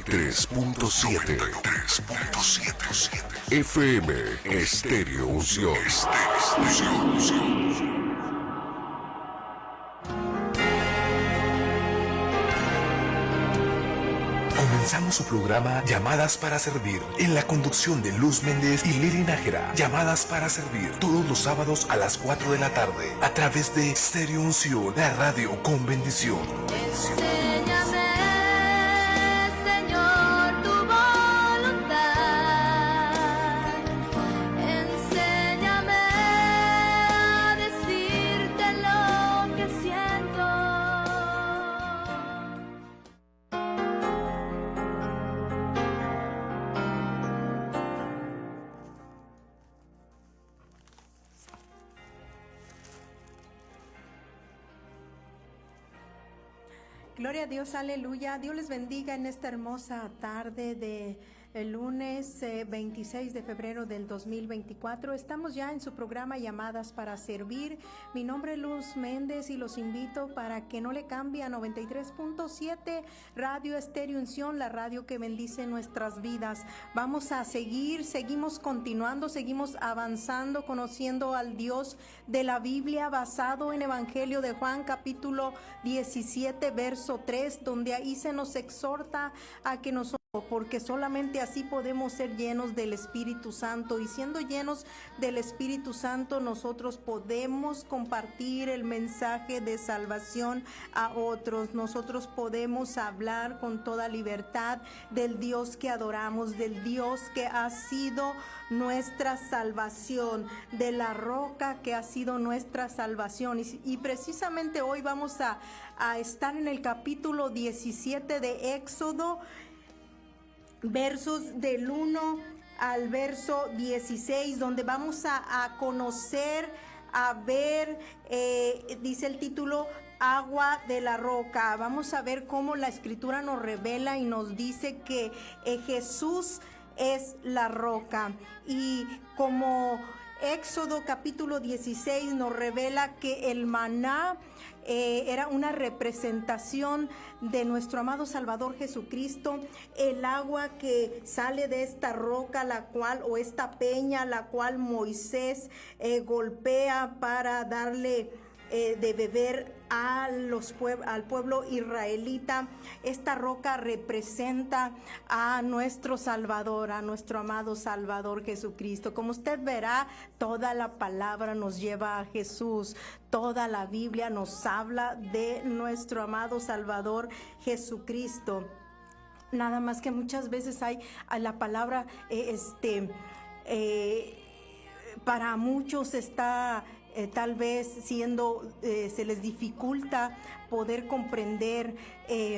93.7 FM Estéreo Unción. Comenzamos su programa Llamadas para Servir, en la conducción de Luz Méndez y Lili Nájera. Llamadas para Servir, todos los sábados a las 4 de la tarde, a través de Estéreo Unción, la radio con bendición. Gloria a Dios, aleluya. Dios les bendiga en esta hermosa tarde de el lunes 26 de febrero del 2024. Estamos ya en su programa Llamadas para Servir. Mi nombre es Luz Méndez y los invito para que no le cambie a 93.7 Radio Estéreo Unción, la radio que bendice nuestras vidas. Vamos a seguimos continuando, seguimos avanzando, conociendo al Dios de la Biblia, basado en Evangelio de Juan, capítulo 17, verso 3, donde ahí se nos exhorta a que nosotros, porque solamente así podemos ser llenos del Espíritu Santo, y siendo llenos del Espíritu Santo nosotros podemos compartir el mensaje de salvación a otros. Nosotros podemos hablar con toda libertad del Dios que adoramos, del Dios que ha sido nuestra salvación, de la roca que ha sido nuestra salvación. Y precisamente hoy vamos a estar en el capítulo 17 de Éxodo, versos del 1 al verso 16, donde vamos a conocer, a ver, dice el título, agua de la roca. Vamos a ver cómo la Escritura nos revela y nos dice que Jesús es la roca. Y como Éxodo capítulo 16 nos revela que el maná era una representación de nuestro amado Salvador Jesucristo, el agua que sale de esta roca, la cual, o esta peña, la cual Moisés golpea para darle de beber al pueblo israelita. Esta roca representa a nuestro Salvador, a nuestro amado Salvador Jesucristo. Como usted verá, toda la palabra nos lleva a Jesús. Toda la Biblia nos habla de nuestro amado Salvador Jesucristo. Nada más que muchas veces hay la palabra, para muchos está tal vez se les dificulta poder comprender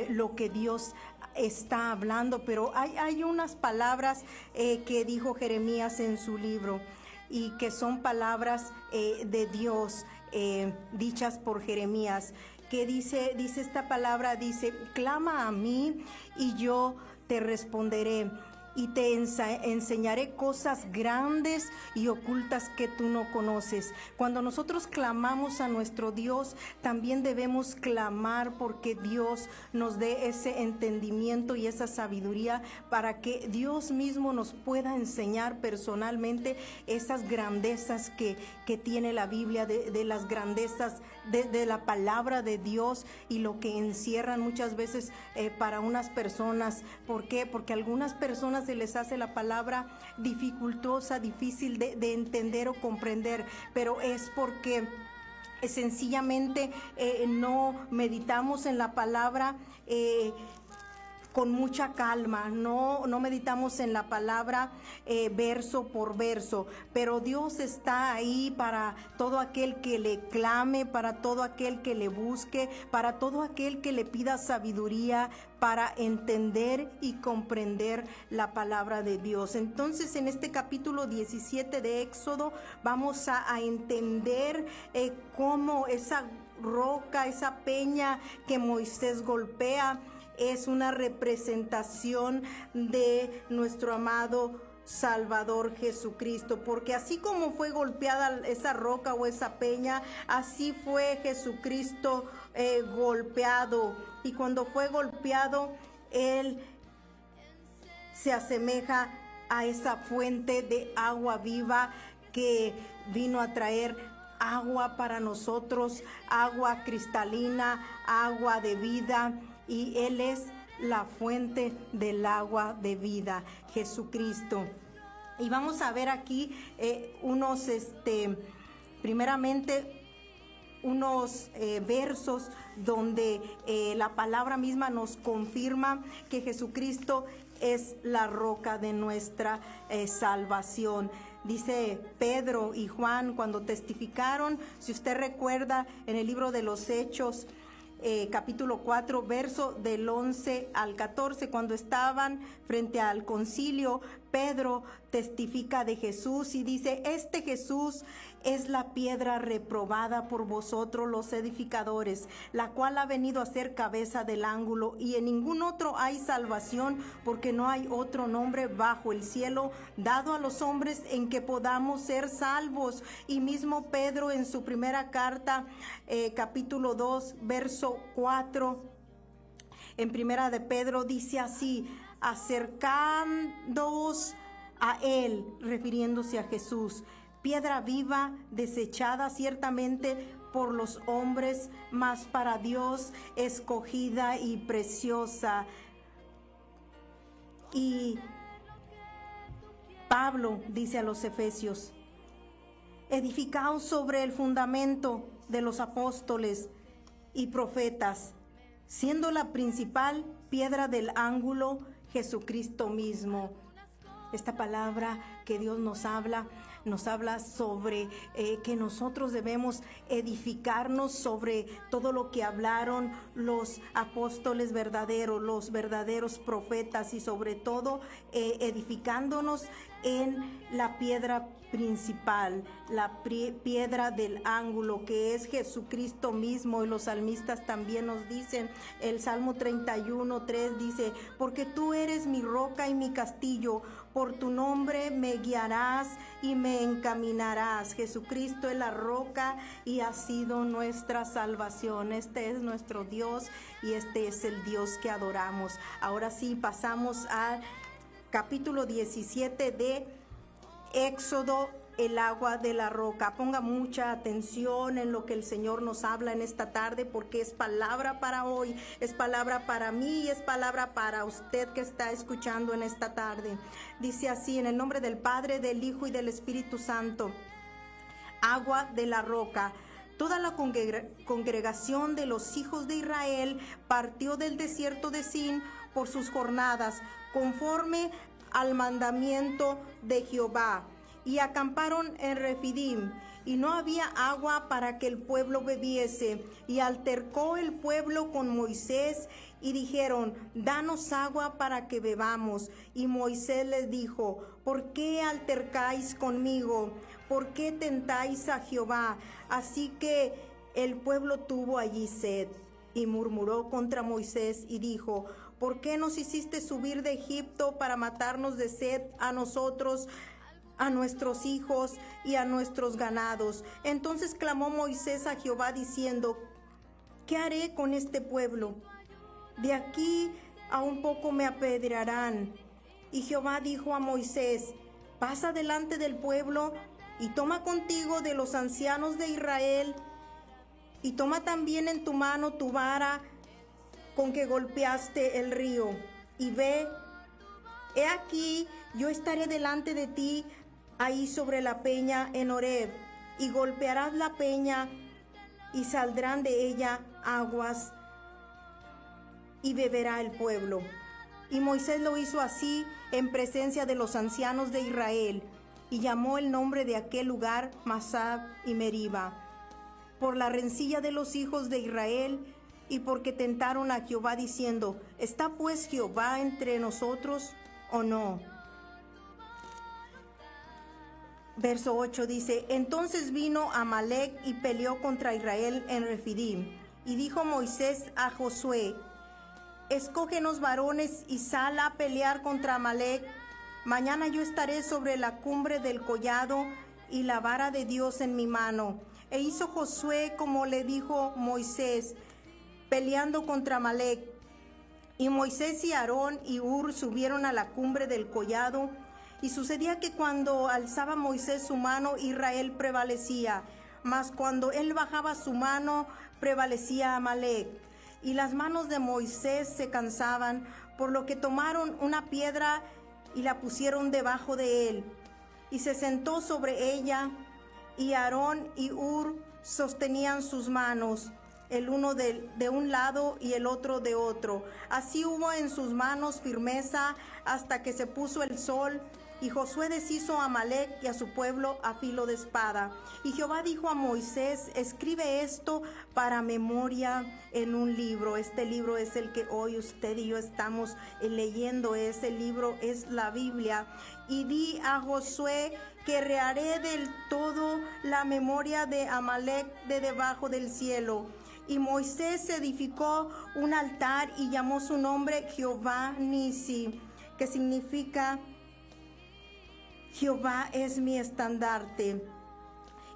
lo que Dios está hablando, pero hay unas palabras que dijo Jeremías en su libro, y que son palabras de Dios, dichas por Jeremías, que dice esta palabra, dice: clama a mí y yo te responderé, y te enseñaré cosas grandes y ocultas que tú no conoces. Cuando nosotros clamamos a nuestro Dios, también debemos clamar porque Dios nos dé ese entendimiento y esa sabiduría, para que Dios mismo nos pueda enseñar personalmente esas grandezas que tiene la Biblia, de las grandezas de la palabra de Dios, y lo que encierran muchas veces para unas personas. ¿Por qué? Porque a algunas personas se les hace la palabra dificultosa, difícil de entender o comprender, pero es porque sencillamente no meditamos en la palabra con mucha calma, no meditamos en la palabra verso por verso, pero Dios está ahí para todo aquel que le clame, para todo aquel que le busque, para todo aquel que le pida sabiduría para entender y comprender la palabra de Dios. Entonces, en este capítulo 17 de Éxodo vamos a entender cómo esa roca, esa peña que Moisés golpea, es una representación de nuestro amado Salvador Jesucristo, porque así como fue golpeada esa roca o esa peña, así fue Jesucristo golpeado. Y cuando fue golpeado, Él se asemeja a esa fuente de agua viva que vino a traer agua para nosotros, agua cristalina, agua de vida, y Él es la fuente del agua de vida, Jesucristo. Y vamos a ver aquí primeramente unos versos donde la palabra misma nos confirma que Jesucristo es la roca de nuestra salvación. Dice Pedro y Juan cuando testificaron, si usted recuerda, en el libro de los Hechos, capítulo 4, verso del 11 al 14, cuando estaban frente al concilio, Pedro testifica de Jesús y dice: este Jesús es la piedra reprobada por vosotros los edificadores, la cual ha venido a ser cabeza del ángulo, y en ningún otro hay salvación, porque no hay otro nombre bajo el cielo dado a los hombres en que podamos ser salvos. Y mismo Pedro en su primera carta, capítulo 2, verso 4, en primera de Pedro dice así: acercándoos a él, refiriéndose a Jesús, piedra viva, desechada ciertamente por los hombres, mas para Dios escogida y preciosa. Y Pablo dice a los Efesios: edificaos sobre el fundamento de los apóstoles y profetas, siendo la principal piedra del ángulo Jesucristo mismo. Esta palabra que Dios nos habla sobre que nosotros debemos edificarnos sobre todo lo que hablaron los apóstoles verdaderos, los verdaderos profetas, y sobre todo edificándonos en la piedra principal, la piedra del ángulo, que es Jesucristo mismo. Y los salmistas también nos dicen, el Salmo 31:3 dice: porque tú eres mi roca y mi castillo, por tu nombre me guiarás y me encaminarás. Jesucristo es la roca y ha sido nuestra salvación. Este es nuestro Dios y este es el Dios que adoramos. Ahora sí, pasamos al capítulo 17 de Éxodo, el agua de la roca. Ponga mucha atención en lo que el Señor nos habla en esta tarde, porque es palabra para hoy, es palabra para mí y es palabra para usted que está escuchando en esta tarde. Dice así: en el nombre del Padre, del Hijo y del Espíritu Santo. Agua de la roca. Toda la congregación de los hijos de Israel partió del desierto de Sin por sus jornadas, conforme al mandamiento de Jehová, y acamparon en Refidim, y no había agua para que el pueblo bebiese. Y altercó el pueblo con Moisés, y dijeron: danos agua para que bebamos. Y Moisés les dijo: ¿por qué altercáis conmigo? ¿Por qué tentáis a Jehová? Así que el pueblo tuvo allí sed, y murmuró contra Moisés, y dijo: ¿por qué nos hiciste subir de Egipto para matarnos de sed a nosotros, a nuestros hijos y a nuestros ganados? Entonces clamó Moisés a Jehová diciendo: ¿qué haré con este pueblo? De aquí a un poco me apedrearán. Y Jehová dijo a Moisés: pasa delante del pueblo y toma contigo de los ancianos de Israel, y toma también en tu mano tu vara con que golpeaste el río, y ve, he aquí, yo estaré delante de ti ahí sobre la peña en Horeb, y golpearás la peña, y saldrán de ella aguas, y beberá el pueblo. Y Moisés lo hizo así en presencia de los ancianos de Israel, y llamó el nombre de aquel lugar Masab y Meriba, por la rencilla de los hijos de Israel, y porque tentaron a Jehová diciendo: ¿está pues Jehová entre nosotros o no? Verso 8 dice: entonces vino Amalec y peleó contra Israel en Refidim. Y dijo Moisés a Josué: escógenos varones y sal a pelear contra Amalec. Mañana yo estaré sobre la cumbre del collado y la vara de Dios en mi mano. E hizo Josué como le dijo Moisés, peleando contra Amalec. Y Moisés y Aarón y Hur subieron a la cumbre del collado, y sucedía que cuando alzaba Moisés su mano, Israel prevalecía, mas cuando él bajaba su mano, prevalecía Amalec. Y las manos de Moisés se cansaban, por lo que tomaron una piedra y la pusieron debajo de él, y se sentó sobre ella, y Aarón y Hur sostenían sus manos, el uno de un lado y el otro de otro. Así hubo en sus manos firmeza hasta que se puso el sol. Y Josué deshizo a Amalec y a su pueblo a filo de espada. Y Jehová dijo a Moisés: escribe esto para memoria en un libro. Este libro es el que hoy usted y yo estamos leyendo. Ese libro es la Biblia. Y di a Josué que reharé del todo la memoria de Amalec de debajo del cielo. Y Moisés edificó un altar y llamó su nombre Jehová Nisi, que significa Jehová es mi estandarte.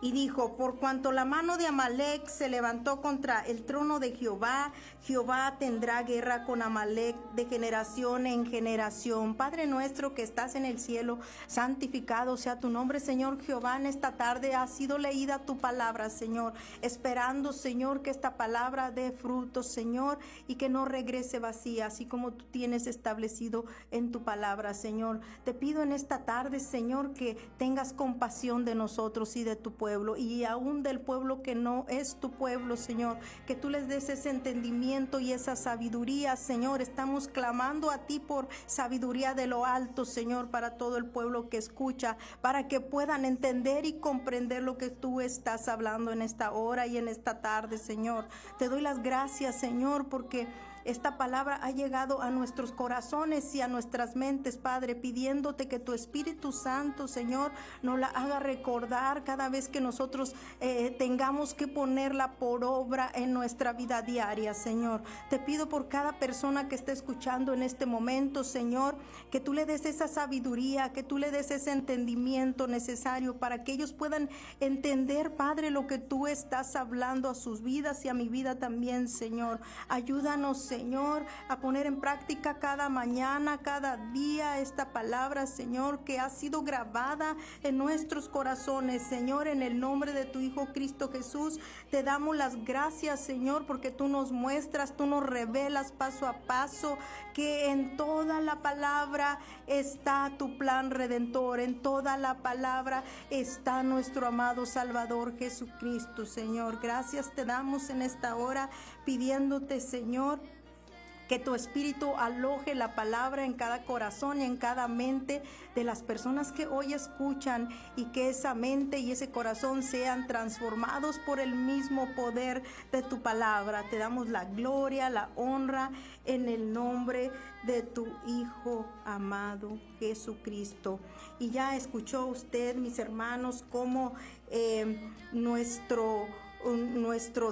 Y dijo: por cuanto la mano de Amalec se levantó contra el trono de Jehová, Jehová tendrá guerra con Amalec de generación en generación. Padre nuestro que estás en el cielo, santificado sea tu nombre, Señor Jehová. En esta tarde ha sido leída tu palabra, Señor, esperando, Señor, que esta palabra dé fruto, Señor, y que no regrese vacía, así como tú tienes establecido en tu palabra, Señor. Te pido en esta tarde, Señor, que tengas compasión de nosotros y de tu pueblo, y aún del pueblo que no es tu pueblo, Señor, que tú les des ese entendimiento y esa sabiduría, Señor. Estamos clamando a ti por sabiduría de lo alto, Señor, para todo el pueblo que escucha, para que puedan entender y comprender lo que tú estás hablando en esta hora y en esta tarde, Señor. Te doy las gracias, Señor, porque esta palabra ha llegado a nuestros corazones y a nuestras mentes, Padre, pidiéndote que tu Espíritu Santo, Señor, nos la haga recordar cada vez que nosotros tengamos que ponerla por obra en nuestra vida diaria, Señor. Te pido por cada persona que esté escuchando en este momento, Señor, que tú le des esa sabiduría, que tú le des ese entendimiento necesario para que ellos puedan entender, Padre, lo que tú estás hablando a sus vidas y a mi vida también, Señor. Ayúdanos, Señor, a poner en práctica cada mañana, cada día esta palabra, Señor, que ha sido grabada en nuestros corazones, Señor, en el nombre de tu Hijo Cristo Jesús. Te damos las gracias, Señor, porque tú nos muestras, tú nos revelas paso a paso que en toda la palabra está tu plan redentor, en toda la palabra está nuestro amado Salvador Jesucristo, Señor. Gracias te damos en esta hora, pidiéndote, Señor, que tu Espíritu aloje la palabra en cada corazón y en cada mente de las personas que hoy escuchan, y que esa mente y ese corazón sean transformados por el mismo poder de tu palabra. Te damos la gloria, la honra en el nombre de tu Hijo amado Jesucristo. Y ya escuchó usted, mis hermanos, cómo nuestro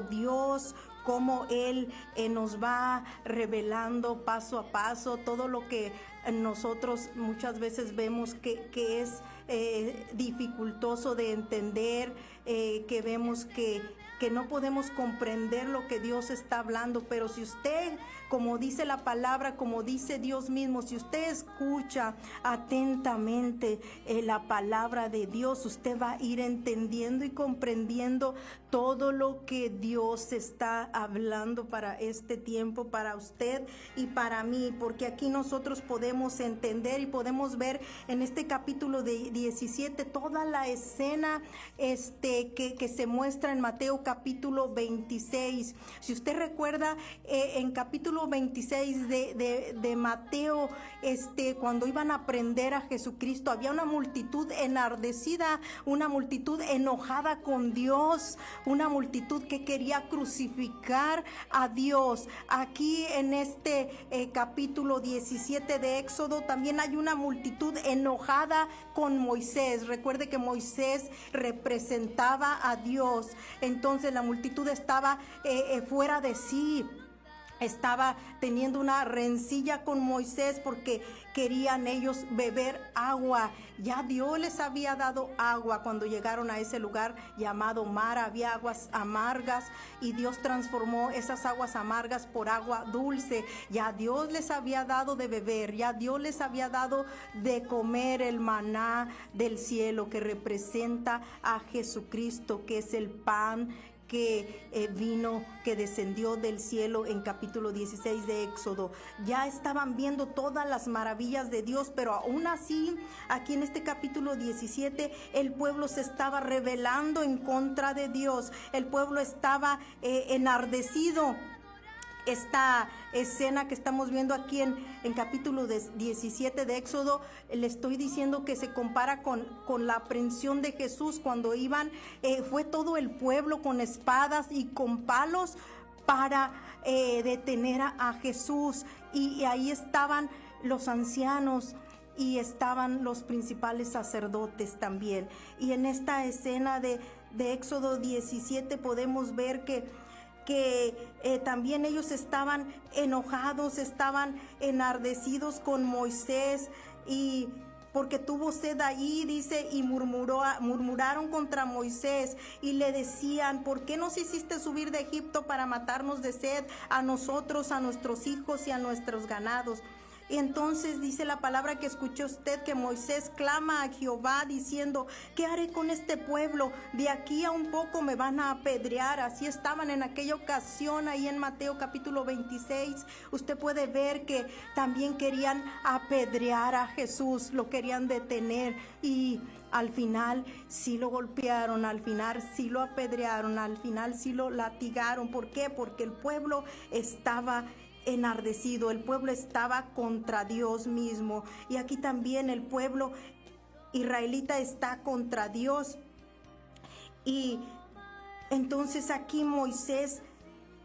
Dios, cómo Él nos va revelando paso a paso todo lo que nosotros muchas veces vemos que es dificultoso de entender, que vemos que no podemos comprender lo que Dios está hablando. Pero si usted, como dice la palabra, como dice Dios mismo, si usted escucha atentamente la palabra de Dios, usted va a ir entendiendo y comprendiendo todo lo que Dios está hablando para este tiempo, para usted y para mí, porque aquí nosotros podemos entender y podemos ver en este capítulo de 17 toda la escena que se muestra en Mateo capítulo 26. Si usted recuerda, en capítulo 26 de Mateo, cuando iban a prender a Jesucristo, había una multitud enardecida, una multitud enojada con Dios, una multitud que quería crucificar a Dios. Aquí en este capítulo 17 de Éxodo también hay una multitud enojada con Moisés. Recuerde que Moisés representaba a Dios, entonces la multitud estaba fuera de sí, estaba teniendo una rencilla con Moisés porque querían ellos beber agua. Ya Dios les había dado agua cuando llegaron a ese lugar llamado Mara. Había aguas amargas y Dios transformó esas aguas amargas por agua dulce. Ya Dios les había dado de beber, ya Dios les había dado de comer el maná del cielo, que representa a Jesucristo, que es el pan que vino, que descendió del cielo en capítulo 16 de Éxodo. Ya estaban viendo todas las maravillas de Dios, pero aún así, aquí en este capítulo 17, el pueblo se estaba rebelando en contra de Dios. El pueblo estaba enardecido. Esta escena que estamos viendo aquí en capítulo 17 de Éxodo, le estoy diciendo que se compara con la aprehensión de Jesús cuando iban, fue todo el pueblo con espadas y con palos para detener a Jesús, y ahí estaban los ancianos y estaban los principales sacerdotes también. Y en esta escena de Éxodo 17 podemos ver que también ellos estaban enojados, estaban enardecidos con Moisés, y porque tuvo sed ahí, dice, y murmuraron contra Moisés y le decían: ¿por qué nos hiciste subir de Egipto para matarnos de sed a nosotros, a nuestros hijos y a nuestros ganados? Y entonces dice la palabra que escuchó usted, que Moisés clama a Jehová diciendo: ¿qué haré con este pueblo? De aquí a un poco me van a apedrear. Así estaban en aquella ocasión ahí en Mateo capítulo 26. Usted puede ver que también querían apedrear a Jesús, lo querían detener, y al final sí lo golpearon, al final sí lo apedrearon, al final sí lo latigaron. ¿Por qué? Porque el pueblo estaba enardecido, el pueblo estaba contra Dios mismo, y aquí también el pueblo israelita está contra Dios. Y entonces aquí Moisés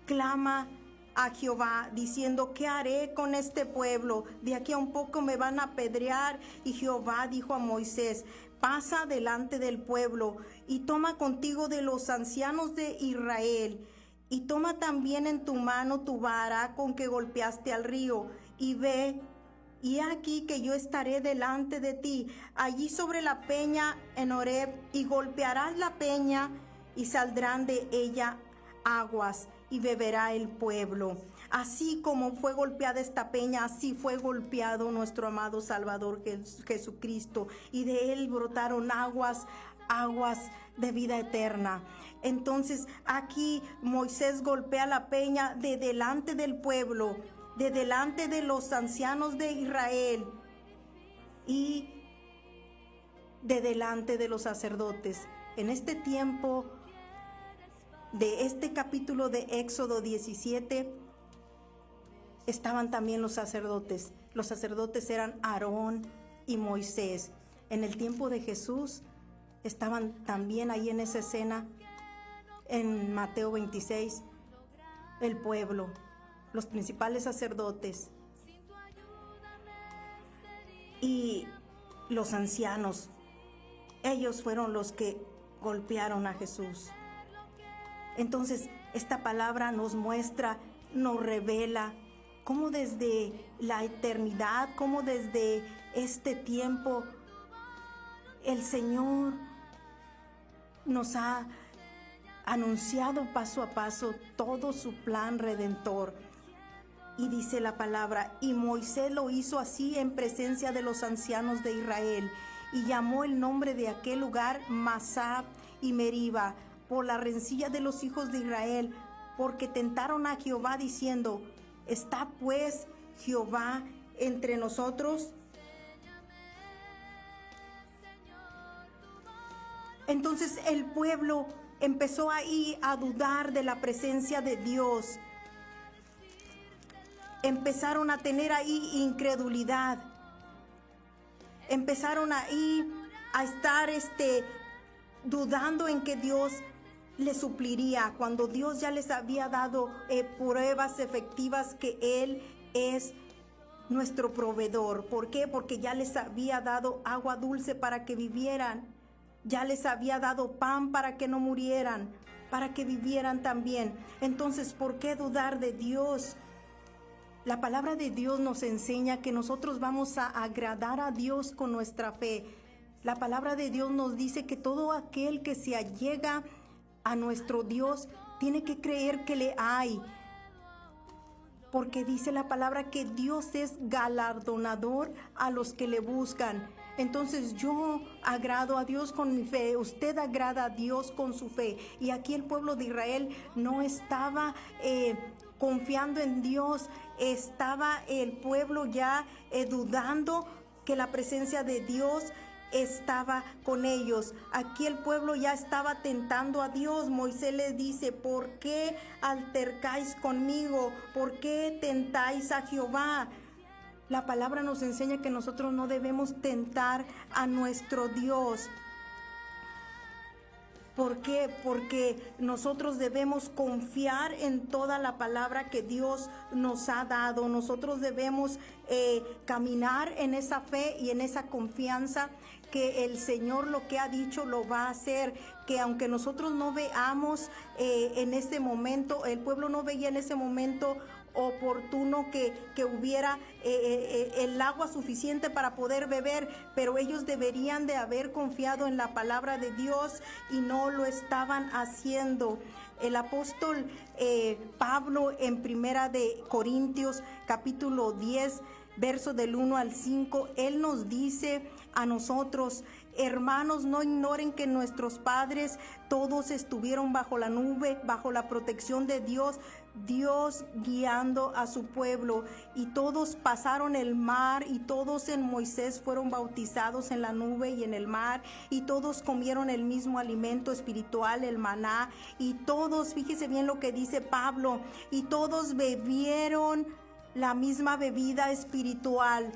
clama a Jehová diciendo: ¿qué haré con este pueblo? De aquí a un poco me van a apedrear. Y Jehová dijo a Moisés: pasa delante del pueblo y toma contigo de los ancianos de Israel, y toma también en tu mano tu vara con que golpeaste al río, y ve, y aquí que yo estaré delante de ti, allí sobre la peña en Horeb, y golpearás la peña, y saldrán de ella aguas, y beberá el pueblo. Así como fue golpeada esta peña, así fue golpeado nuestro amado Salvador Jesucristo, y de él brotaron aguas de vida eterna. Entonces aquí Moisés golpea la peña de delante del pueblo, de delante de los ancianos de Israel y de delante de los sacerdotes. En este tiempo de este capítulo de Éxodo 17 estaban también los sacerdotes. Los sacerdotes eran Aarón y Moisés. En el tiempo de Jesús estaban también ahí en esa escena, en Mateo 26, el pueblo, los principales sacerdotes y los ancianos. Ellos fueron los que golpearon a Jesús. Entonces, esta palabra nos muestra, nos revela cómo desde la eternidad, cómo desde este tiempo, el Señor nos ha anunciado paso a paso todo su plan redentor. Y dice la palabra: y Moisés lo hizo así en presencia de los ancianos de Israel, y llamó el nombre de aquel lugar Masá y Meriba, por la rencilla de los hijos de Israel, porque tentaron a Jehová diciendo: ¿está pues Jehová entre nosotros? Entonces el pueblo empezó ahí a dudar de la presencia de Dios. Empezaron a tener ahí incredulidad. Empezaron ahí a estar dudando en que Dios les supliría, cuando Dios ya les había dado pruebas efectivas que Él es nuestro proveedor. ¿Por qué? Porque ya les había dado agua dulce para que vivieran. Ya les había dado pan para que no murieran, para que vivieran también. Entonces, ¿por qué dudar de Dios? La palabra de Dios nos enseña que nosotros vamos a agradar a Dios con nuestra fe. La palabra de Dios nos dice que todo aquel que se allega a nuestro Dios tiene que creer que le hay. Porque dice la palabra que Dios es galardonador a los que le buscan. Entonces yo agrado a Dios con mi fe, usted agrada a Dios con su fe. Y aquí el pueblo de Israel no estaba confiando en Dios, estaba el pueblo ya dudando que la presencia de Dios estaba con ellos. Aquí el pueblo ya estaba tentando a Dios. Moisés les dice: ¿por qué altercáis conmigo? ¿Por qué tentáis a Jehová? La palabra nos enseña que nosotros no debemos tentar a nuestro Dios. ¿Por qué? Porque nosotros debemos confiar en toda la palabra que Dios nos ha dado. Nosotros debemos caminar en esa fe y en esa confianza que el Señor lo que ha dicho lo va a hacer. Que aunque nosotros no veamos en ese momento, el pueblo no veía en ese momento oportuno que hubiera el agua suficiente para poder beber, pero ellos deberían de haber confiado en la palabra de Dios y no lo estaban haciendo. El apóstol Pablo en Primera de Corintios capítulo 10 verso del 1 al 5, él nos dice a nosotros: hermanos, no ignoren que nuestros padres todos estuvieron bajo la nube, bajo la protección de Dios guiando a su pueblo, y todos pasaron el mar, y todos en Moisés fueron bautizados en la nube y en el mar, y todos comieron el mismo alimento espiritual, el maná, y todos, fíjese bien lo que dice Pablo, y todos bebieron la misma bebida espiritual,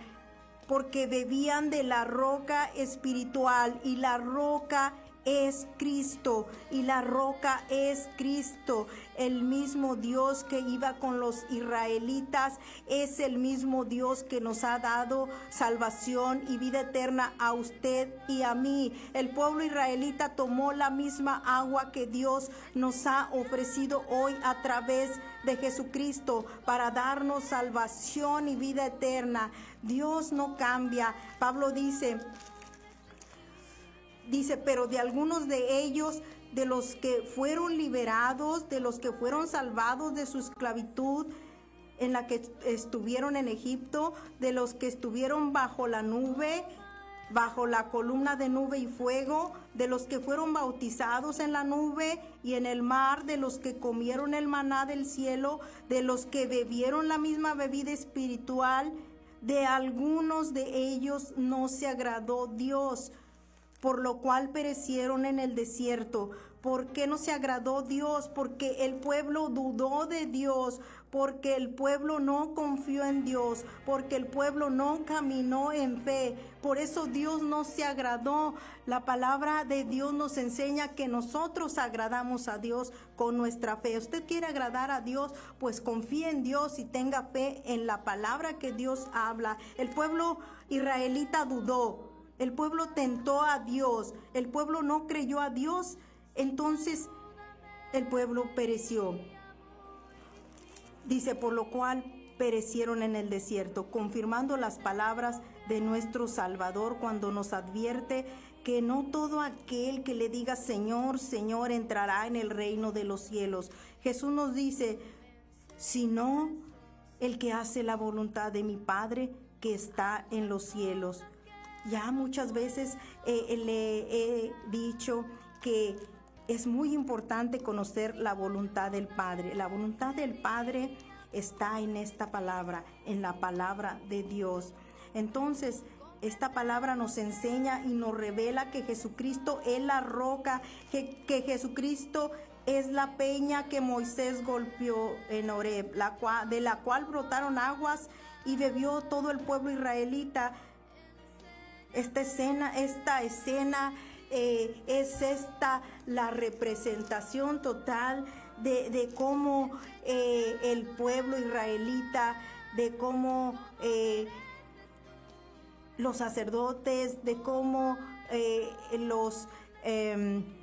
porque bebían de la roca espiritual, y la roca es Cristo, y la roca es Cristo. El mismo Dios que iba con los israelitas es el mismo Dios que nos ha dado salvación y vida eterna a usted y a mí. El pueblo israelita tomó la misma agua que Dios nos ha ofrecido hoy a través de Jesucristo para darnos salvación y vida eterna. Dios no cambia. Pablo dice, pero de algunos de ellos, de los que fueron liberados, de los que fueron salvados de su esclavitud en la que estuvieron en Egipto, de los que estuvieron bajo la nube, bajo la columna de nube y fuego, de los que fueron bautizados en la nube y en el mar, de los que comieron el maná del cielo, de los que bebieron la misma bebida espiritual, de algunos de ellos no se agradó Dios, por lo cual perecieron en el desierto. ¿Por qué no se agradó Dios? Porque el pueblo dudó de Dios, porque el pueblo no confió en Dios, porque el pueblo no caminó en fe. Por eso Dios no se agradó. La palabra de Dios nos enseña que nosotros agradamos a Dios con nuestra fe. ¿Usted quiere agradar a Dios? Pues confíe en Dios y tenga fe en la palabra que Dios habla. El pueblo israelita dudó. El pueblo tentó a Dios, el pueblo no creyó a Dios, entonces el pueblo pereció. Dice, por lo cual perecieron en el desierto, confirmando las palabras de nuestro Salvador cuando nos advierte que no todo aquel que le diga Señor, Señor entrará en el reino de los cielos. Jesús nos dice, sino el que hace la voluntad de mi Padre que está en los cielos. Ya muchas veces le he dicho que es muy importante conocer la voluntad del Padre. La voluntad del Padre está en esta palabra, en la palabra de Dios. Entonces, esta palabra nos enseña y nos revela que Jesucristo es la roca, que Jesucristo es la peña que Moisés golpeó en Horeb, de la cual brotaron aguas y bebió todo el pueblo israelita. Esta escena es la representación total de cómo el pueblo israelita, de cómo los sacerdotes, de cómo los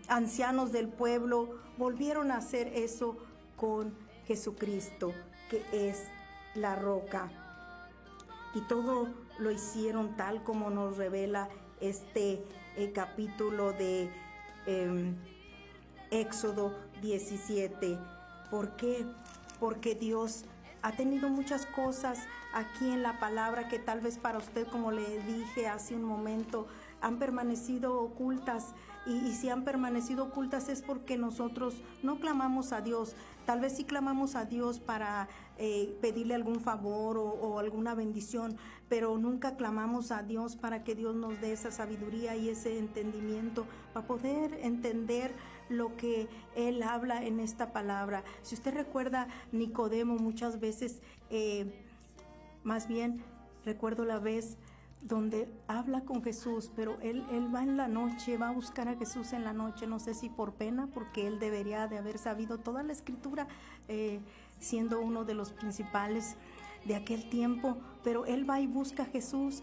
ancianos del pueblo volvieron a hacer eso con Jesucristo, que es la roca. Y todo lo hicieron tal como nos revela este capítulo de Éxodo 17. ¿Por qué? Porque Dios ha tenido muchas cosas aquí en la palabra que tal vez para usted, como le dije hace un momento, han permanecido ocultas. Y si han permanecido ocultas es porque nosotros no clamamos a Dios. Tal vez sí clamamos a Dios para pedirle algún favor o alguna bendición, pero nunca clamamos a Dios para que Dios nos dé esa sabiduría y ese entendimiento para poder entender lo que Él habla en esta palabra. Si usted recuerda, Nicodemo muchas veces, más bien recuerdo la vez donde habla con Jesús, pero él va en la noche, va a buscar a Jesús en la noche, no sé si por pena, porque él debería de haber sabido toda la escritura, siendo uno de los principales de aquel tiempo, pero él va y busca a Jesús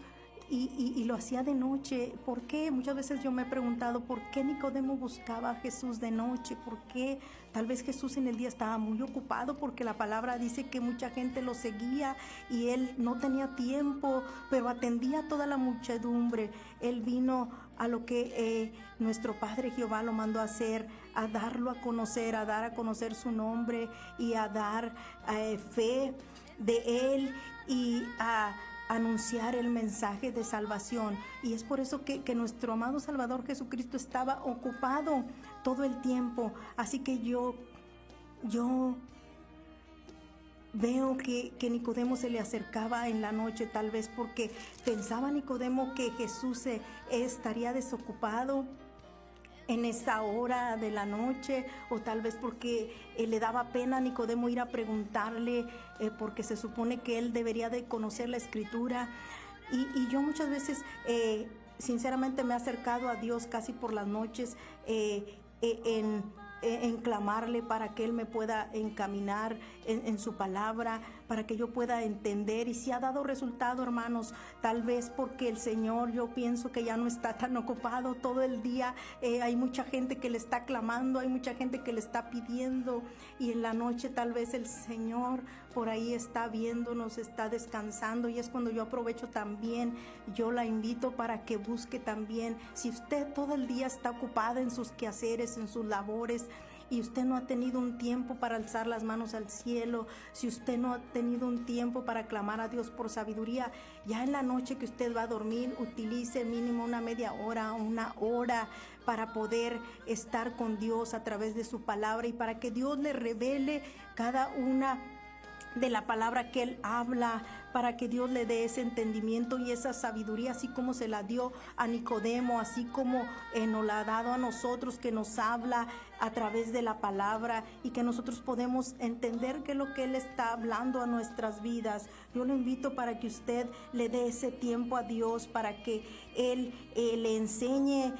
y lo hacía de noche. ¿Por qué? Muchas veces yo me he preguntado por qué Nicodemo buscaba a Jesús de noche. ¿Por qué? Tal vez Jesús en el día estaba muy ocupado, porque la palabra dice que mucha gente lo seguía y él no tenía tiempo, pero atendía a toda la muchedumbre. Él vino a lo que nuestro Padre Jehová lo mandó a hacer, a darlo a conocer, a dar a conocer su nombre y a dar fe de él y a anunciar el mensaje de salvación. Y es por eso que nuestro amado Salvador Jesucristo estaba ocupado todo el tiempo. Así que yo veo que Nicodemo se le acercaba en la noche, tal vez porque pensaba Nicodemo que Jesús estaría desocupado en esa hora de la noche, o tal vez porque le daba pena a Nicodemo ir a preguntarle, porque se supone que él debería de conocer la escritura. Y yo muchas veces sinceramente me he acercado a Dios casi por las noches en clamarle para que Él me pueda encaminar en su palabra, para que yo pueda entender. Y si ha dado resultado, hermanos, tal vez porque el Señor, yo pienso que ya no está tan ocupado todo el día. Hay mucha gente que le está clamando, hay mucha gente que le está pidiendo, y en la noche tal vez el Señor por ahí está viéndonos, está descansando, y es cuando yo aprovecho también. Yo la invito para que busque también. Si usted todo el día está ocupada en sus quehaceres, en sus labores, y usted no ha tenido un tiempo para alzar las manos al cielo, si usted no ha tenido un tiempo para clamar a Dios por sabiduría, ya en la noche que usted va a dormir, utilice mínimo una media hora, una hora, para poder estar con Dios a través de su palabra, y para que Dios le revele cada una de la palabra que Él habla, para que Dios le dé ese entendimiento y esa sabiduría, así como se la dio a Nicodemo, así como nos la ha dado a nosotros, que nos habla a través de la palabra, y que nosotros podemos entender qué es lo que Él está hablando a nuestras vidas. Yo lo invito para que usted le dé ese tiempo a Dios, para que Él le enseñe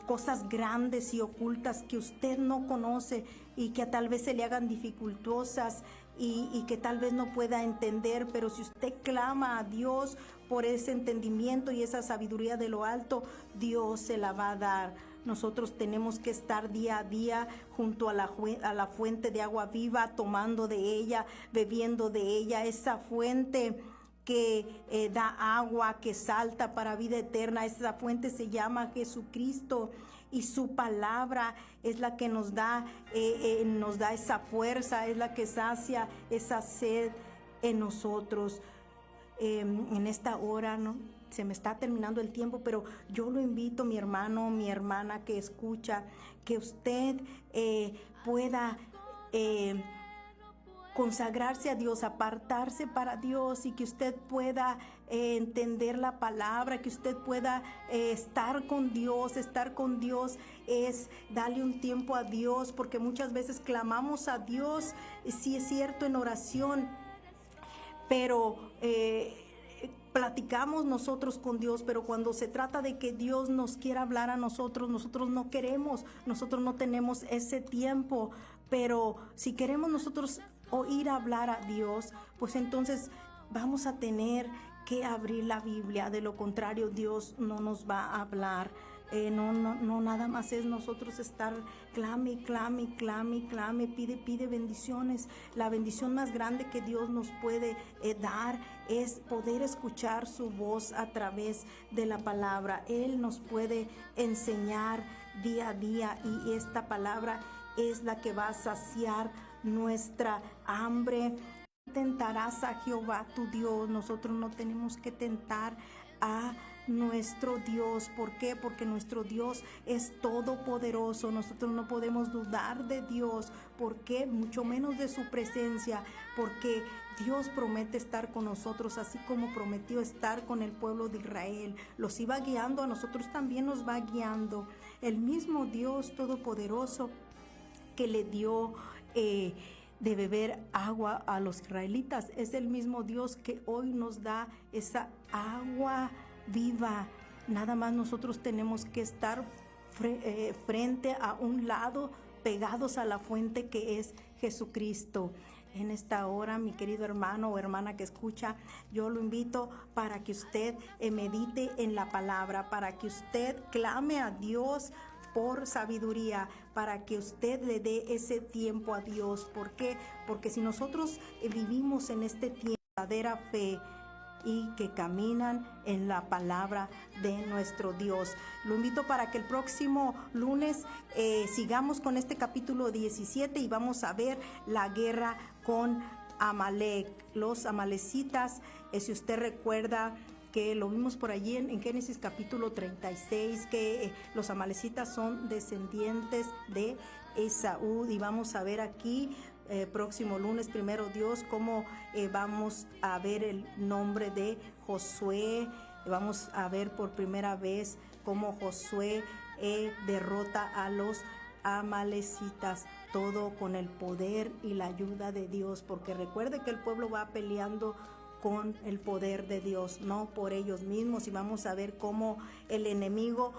cosas grandes y ocultas que usted no conoce, y que tal vez se le hagan dificultosas, y que tal vez no pueda entender, pero si usted clama a Dios por ese entendimiento y esa sabiduría de lo alto, Dios se la va a dar. Nosotros tenemos que estar día a día junto a la fuente de agua viva, tomando de ella, bebiendo de ella, esa fuente que da agua, que salta para vida eterna. Esa fuente se llama Jesucristo, y su palabra es la que nos da esa fuerza, es la que sacia esa sed en nosotros. En esta hora, ¿no? Se me está terminando el tiempo, pero yo lo invito, mi hermano, mi hermana que escucha, que usted pueda consagrarse a Dios, apartarse para Dios, y que usted pueda entender la palabra, que usted pueda estar con Dios. Estar con Dios es darle un tiempo a Dios, porque muchas veces clamamos a Dios, sí es cierto, en oración, pero platicamos nosotros con Dios, pero cuando se trata de que Dios nos quiera hablar a nosotros, nosotros no queremos, nosotros no tenemos ese tiempo. Pero si queremos nosotros oír hablar a Dios, pues entonces vamos a tener que abrir la Biblia. De lo contrario, Dios no nos va a hablar. No, nada más es nosotros estar clame, pide bendiciones. La bendición más grande que Dios nos puede dar es poder escuchar su voz a través de la palabra. Él nos puede enseñar día a día, y esta palabra es la que va a saciar nuestra hambre. Tentarás a Jehová tu Dios. Nosotros no tenemos que tentar a nuestro Dios. ¿Por qué? Porque nuestro Dios es todopoderoso. Nosotros no podemos dudar de Dios. ¿Por qué? Mucho menos de su presencia. Porque Dios promete estar con nosotros, así como prometió estar con el pueblo de Israel. Los iba guiando, a nosotros también nos va guiando. El mismo Dios todopoderoso que le dio de beber agua a los israelitas es el mismo Dios que hoy nos da esa agua viva. Nada más nosotros tenemos que estar frente a un lado, pegados a la fuente que es Jesucristo. En esta hora, mi querido hermano o hermana que escucha, yo lo invito para que usted medite en la palabra, para que usted clame a Dios por sabiduría, para que usted le dé ese tiempo a Dios. ¿Por qué? Porque si nosotros vivimos en este tiempo de verdadera fe y que caminan en la palabra de nuestro Dios. Lo invito para que el próximo lunes sigamos con este capítulo 17 y vamos a ver la guerra con Amalek, los amalecitas. Si usted recuerda que lo vimos por allí en Génesis capítulo 36, que los amalecitas son descendientes de Esaú, y vamos a ver aquí próximo lunes, primero Dios, cómo vamos a ver el nombre de Josué. Vamos a ver por primera vez cómo Josué derrota a los amalecitas, todo con el poder y la ayuda de Dios, porque recuerde que el pueblo va peleando con el poder de Dios, no por ellos mismos. Y vamos a ver cómo el enemigo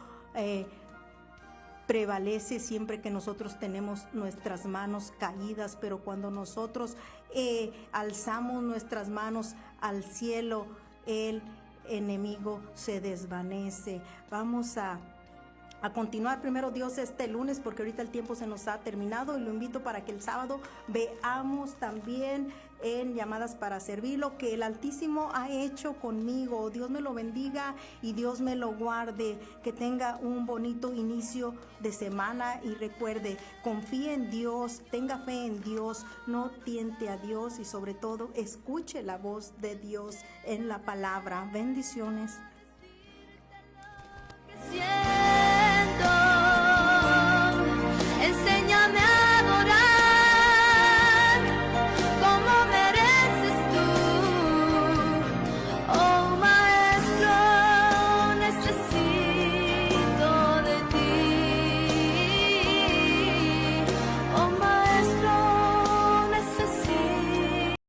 prevalece siempre que nosotros tenemos nuestras manos caídas, pero cuando nosotros alzamos nuestras manos al cielo, el enemigo se desvanece. Vamos a continuar primero Dios este lunes, porque ahorita el tiempo se nos ha terminado, y lo invito para que el sábado veamos también en Llamadas para Servir lo que el Altísimo ha hecho conmigo. Dios me lo bendiga y Dios me lo guarde, que tenga un bonito inicio de semana, y recuerde, confíe en Dios, tenga fe en Dios, no tiente a Dios, y sobre todo escuche la voz de Dios en la palabra. Bendiciones.